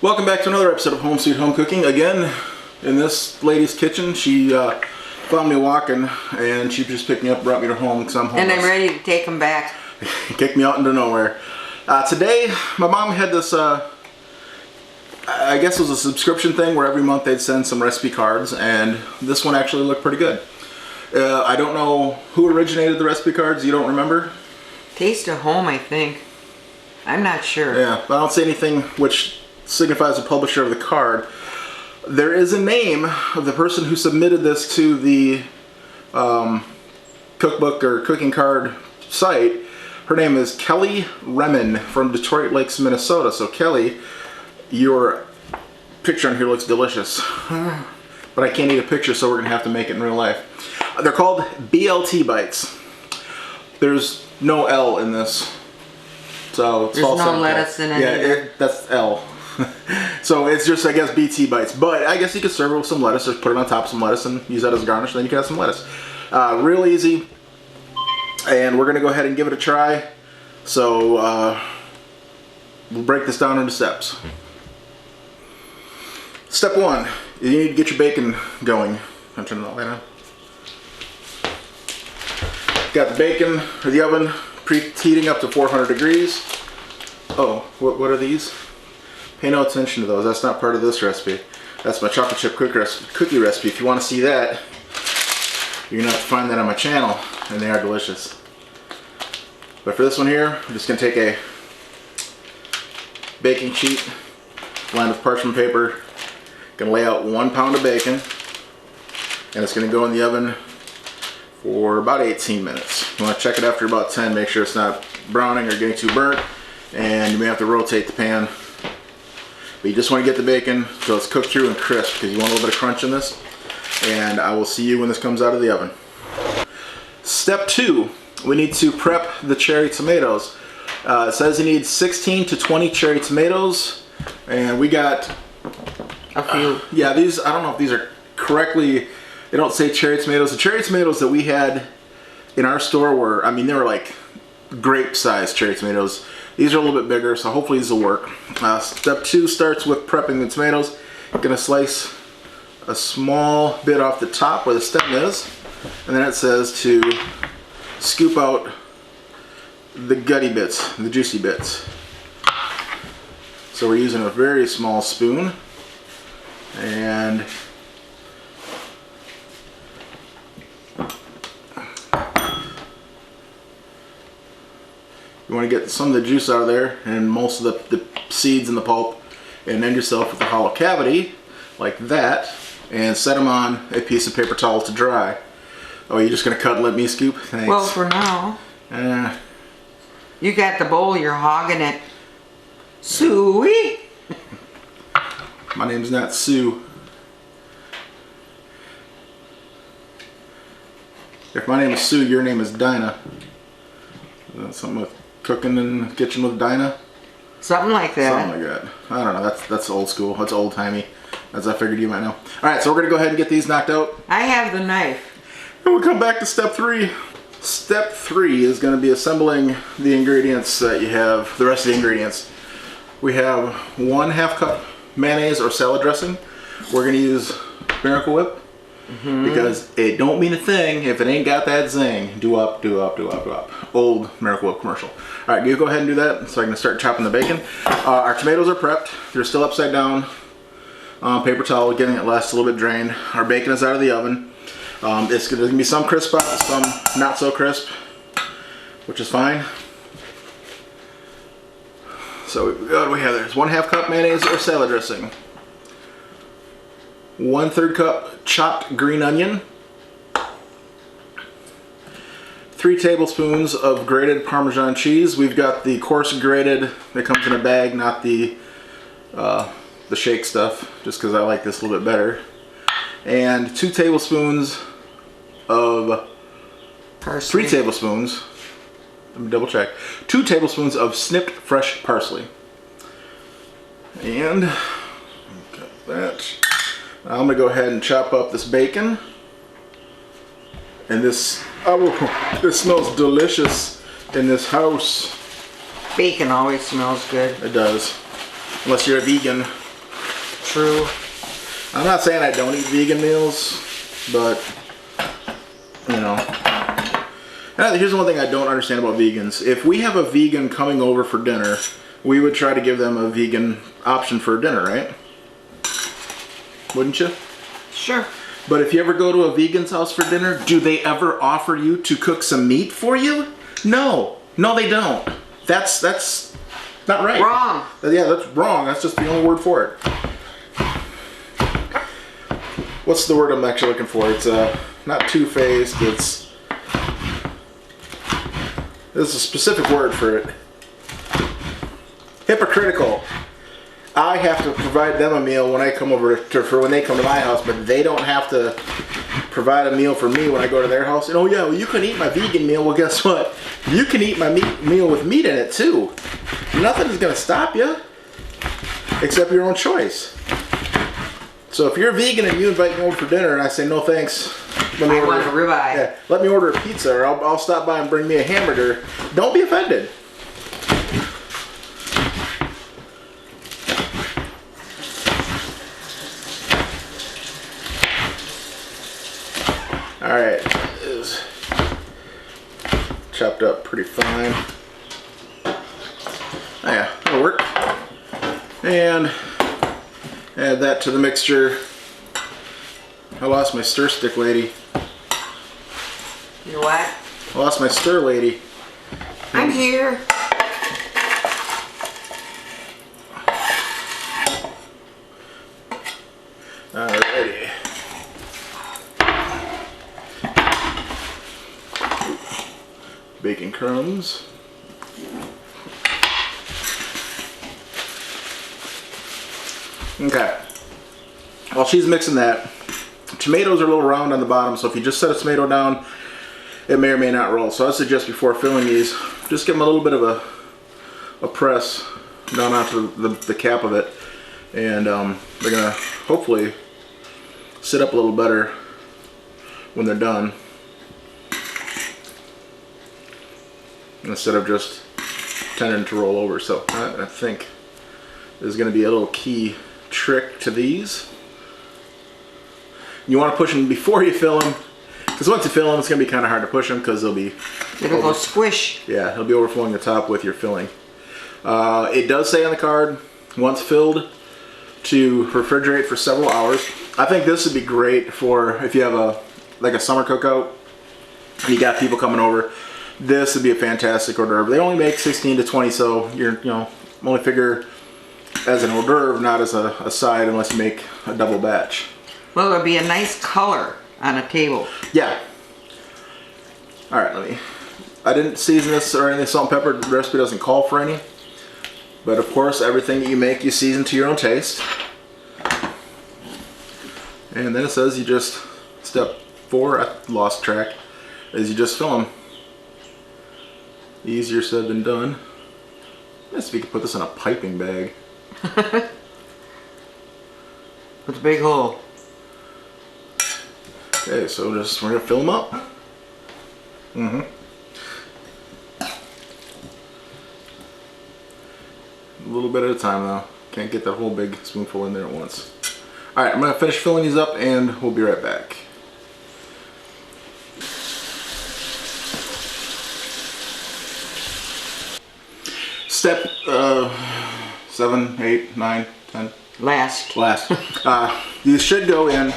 Welcome back to another episode of Home Sweet Home Cooking. Again, in this lady's kitchen. She found me walking and she just picked me up, brought me to home because I'm homeless. And I'm ready to take them back. Kicked me out into nowhere. Today, my mom had this, I guess it was a subscription thing where every month they'd send some recipe cards, and this one actually looked pretty good. I don't know who originated the recipe cards. You don't remember? Taste of Home, I think. I'm not sure. Yeah, but I don't see anything which signifies the publisher of the card. There is a name of the person who submitted this to the cookbook or cooking card site. Her name is Kelly Remen from Detroit Lakes, Minnesota. So Kelly, your picture on here looks delicious. But I can't eat a picture, so we're going to have to make it in real life. They're called BLT Bites. There's no L in this. So it's There's false no lettuce in it. Yeah, that's L. So it's just, I guess, BT Bites. But I guess you could serve it with some lettuce or put it on top of some lettuce and use that as a garnish, and then you can have some lettuce. Real easy. And we're going to go ahead and give it a try. So we'll break this down into steps. Step 1, you need to get your bacon going. I'm turning that light on. Got the bacon or the oven preheating up to 400 degrees. Oh, what are these? Pay no attention to those. That's not part of this recipe. That's my chocolate chip cookie recipe. If you want to see that, you're going to have to find that on my channel, and they are delicious. But for this one here, I'm just going to take a baking sheet lined with parchment paper. Going to lay out 1 pound of bacon, and it's going to go in the oven for about 18 minutes. You want to check it after about 10, make sure it's not browning or getting too burnt, and you may have to rotate the pan. But you just want to get the bacon so it's cooked through and crisp, because you want a little bit of crunch in this. And I will see you when this comes out of the oven. Step 2, we need to prep the cherry tomatoes. It says you need 16 to 20 cherry tomatoes, and we got a few. Yeah, these, I don't know if these are correctly, they don't say cherry tomatoes. The cherry tomatoes that we had in our store were, I mean, they were like grape-sized cherry tomatoes. These are a little bit bigger, so hopefully these will work. Step 2 starts with prepping the tomatoes. I'm gonna slice a small bit off the top where the stem is, and then it says to scoop out the gutty bits, the juicy bits. So we're using a very small spoon, and you want to get some of the juice out of there and most of the seeds and the pulp, and end yourself with a hollow cavity like that, and set them on a piece of paper towel to dry. Oh, you're just going to cut and let me scoop? Thanks. Well, for now. You got the bowl, you're hogging it. Suey! My name's not Sue. If my name is Sue, your name is Dinah. Is that something with cooking in the kitchen with Dinah? Something like that. Something like that. I don't know. That's old school. That's old timey. As I figured you might know. Alright, so we're going to go ahead and get these knocked out. I have the knife. And we'll come back to step 3. Step 3 is going to be assembling the ingredients that you have, the rest of the ingredients. We have 1/2 cup mayonnaise or salad dressing. We're going to use Miracle Whip. Because it don't mean a thing if it ain't got that zing. Do up, do up, do up, do up. Old Miracle Whip commercial. Alright, you go ahead and do that so I can start chopping the bacon. Our tomatoes are prepped. They're still upside down on paper towel, getting it last a little bit drained. Our bacon is out of the oven. There's going to be some crisp spots, some not so crisp, which is fine. So what do we have there? It's 1/2 cup mayonnaise or salad dressing. 1/3 cup chopped green onion. 3 tablespoons of grated Parmesan cheese. We've got the coarse grated that comes in a bag, not the shake stuff, just because I like this a little bit better. And 2 tablespoons of Parsley. 3 tablespoons. Let me double check. 2 tablespoons of snipped fresh parsley. And got that. I'm gonna go ahead and chop up this bacon. And this, this smells delicious in this house. Bacon always smells good. It does. Unless you're a vegan true. I'm not saying I don't eat vegan meals, but, you know. Here's one thing I don't understand about vegans. If we have a vegan coming over for dinner, we would try to give them a vegan option for dinner, right? Wouldn't you? Sure. But if you ever go to a vegan's house for dinner, do they ever offer you to cook some meat for you? No. No, they don't. That's not right. Wrong. Yeah, that's wrong. That's just the only word for it. What's the word I'm actually looking for? It's not two-faced. There's a specific word for it. Hypocritical. I have to provide them a meal when I come over for when they come to my house, but they don't have to provide a meal for me when I go to their house. And oh yeah, well you can eat my vegan meal. Well, guess what? You can eat my meal with meat in it too. Nothing is gonna stop you, except your own choice. So if you're a vegan and you invite me over for dinner and I say no thanks, I want a ribeye. Yeah, let me order a pizza, or I'll stop by and bring me a hamburger. Don't be offended. All right, it is chopped up pretty fine. Oh yeah, that'll work. And add that to the mixture. I lost my stir stick lady. You what? I lost my stir lady. I'm here. Alrighty. Bacon crumbs. Okay. While she's mixing that, tomatoes are a little round on the bottom, so if you just set a tomato down, it may or may not roll. So I suggest before filling these, just give them a little bit of a press down onto the cap of it, and they're gonna hopefully sit up a little better when they're done, instead of just tending to roll over. So I think there's gonna be a little key trick to these. You want to push them before you fill them, because once you fill them, it's going to be kind of hard to push them because it'll go squish. Yeah, it'll be overflowing the top with your filling. It does say on the card, once filled, to refrigerate for several hours. I think this would be great for if you have a summer cookout and you got people coming over. This would be a fantastic hors d'oeuvre. They only make 16 to 20, so you're only figure as an hors d'oeuvre, not as a side, unless you make a double batch. Well, it'll be a nice color on a table. Yeah. All right, I didn't season this or anything salt and pepper. The recipe doesn't call for any. But of course, everything that you make, you season to your own taste. And then it says you just, step 4, I lost track, is you just fill them. Easier said than done. Guess if you could put this in a piping bag. With a big hole. Okay, so we're gonna fill them up. A little bit at a time though. Can't get that whole big spoonful in there at once. All right, I'm gonna finish filling these up and we'll be right back. Step 7, 8, 9, 10. Last. These should go in.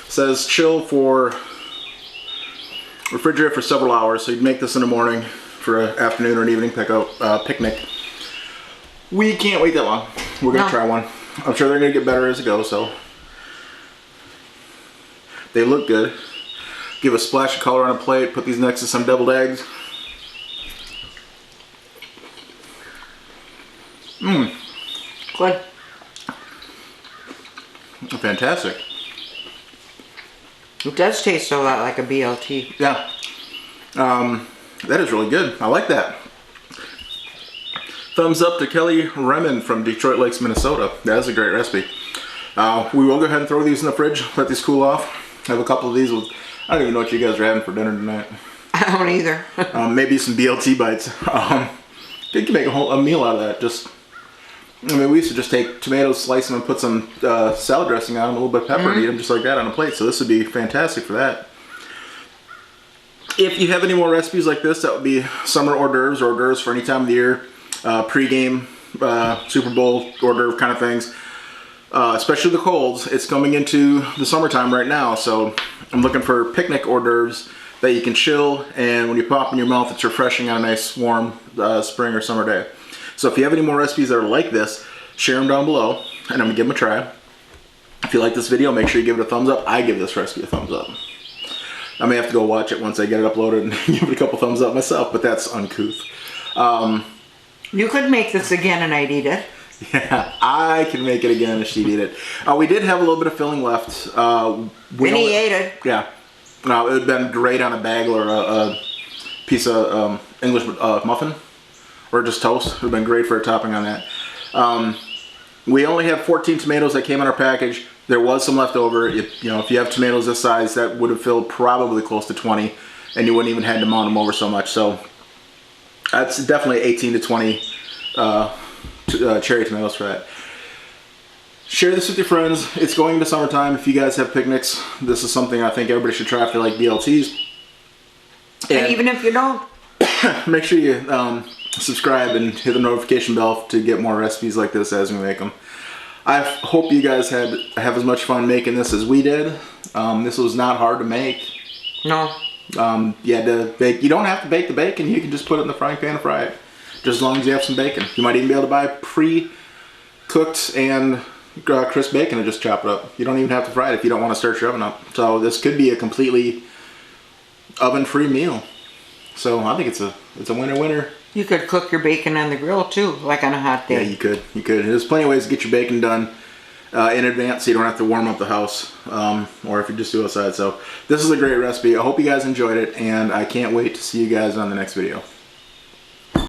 Says chill for refrigerate for several hours. So you'd make this in the morning for an afternoon or an evening picnic. We can't wait that long. We're gonna try one. I'm sure they're gonna get better as it goes. So they look good. Give a splash of color on a plate. Put these next to some deviled eggs. Good. Fantastic. It does taste a lot like a BLT. Yeah. That is really good. I like that. Thumbs up to Kelly Remen from Detroit Lakes, Minnesota. That is a great recipe. We will go ahead and throw these in the fridge, let these cool off. I have a couple of these with, I don't even know what you guys are having for dinner tonight. I don't either. Maybe some BLT bites. You can make a meal out of that. Just I mean, we used to just take tomatoes, slice them, and put some salad dressing on them, a little bit of pepper, and eat them just like that on a plate. So this would be fantastic for that. If you have any more recipes like this, that would be summer hors d'oeuvres or hors d'oeuvres for any time of the year, pre-game, Super Bowl hors d'oeuvre kind of things. Especially the colds, it's coming into the summertime right now, so I'm looking for picnic hors d'oeuvres that you can chill, and when you pop in your mouth, it's refreshing on a nice warm spring or summer day. So if you have any more recipes that are like this, share them down below, and I'm gonna give them a try. If you like this video, make sure you give it a thumbs up. I give this recipe a thumbs up. I may have to go watch it once I get it uploaded and give it a couple thumbs up myself, but that's uncouth. You could make this again and I'd eat it. Yeah, I can make it again if she'd eat it. We did have a little bit of filling left. Vinny ate it. Yeah. It would have been great on a bagel or a piece of English muffin or just toast. It would have been great for a topping on that. We only have 14 tomatoes that came in our package. There was some left over. If you have tomatoes this size, that would have filled probably close to 20, and you wouldn't even had to mount them over so much. So that's definitely 18 to 20 cherry tomatoes for that. Share this with your friends. It's going into summertime. If you guys have picnics, this is something I think everybody should try if they like BLTs. And even if you don't, make sure you subscribe and hit the notification bell to get more recipes like this as we make them. I hope you guys have as much fun making this as we did. This was not hard to make. no. You had to bake. You don't have to bake the bacon. You can just put it in the frying pan and fry it. Just as long as you have some bacon. You might even be able to buy pre-cooked and crisp bacon and just chop it up. You don't even have to fry it if you don't want to start your oven up. So this could be a completely oven-free meal. So I think it's a winner-winner. You could cook your bacon on the grill too, like on a hot day. Yeah, you could. You could. There's plenty of ways to get your bacon done in advance so you don't have to warm up the house, or if you just do it outside. So this is a great recipe. I hope you guys enjoyed it, and I can't wait to see you guys on the next video.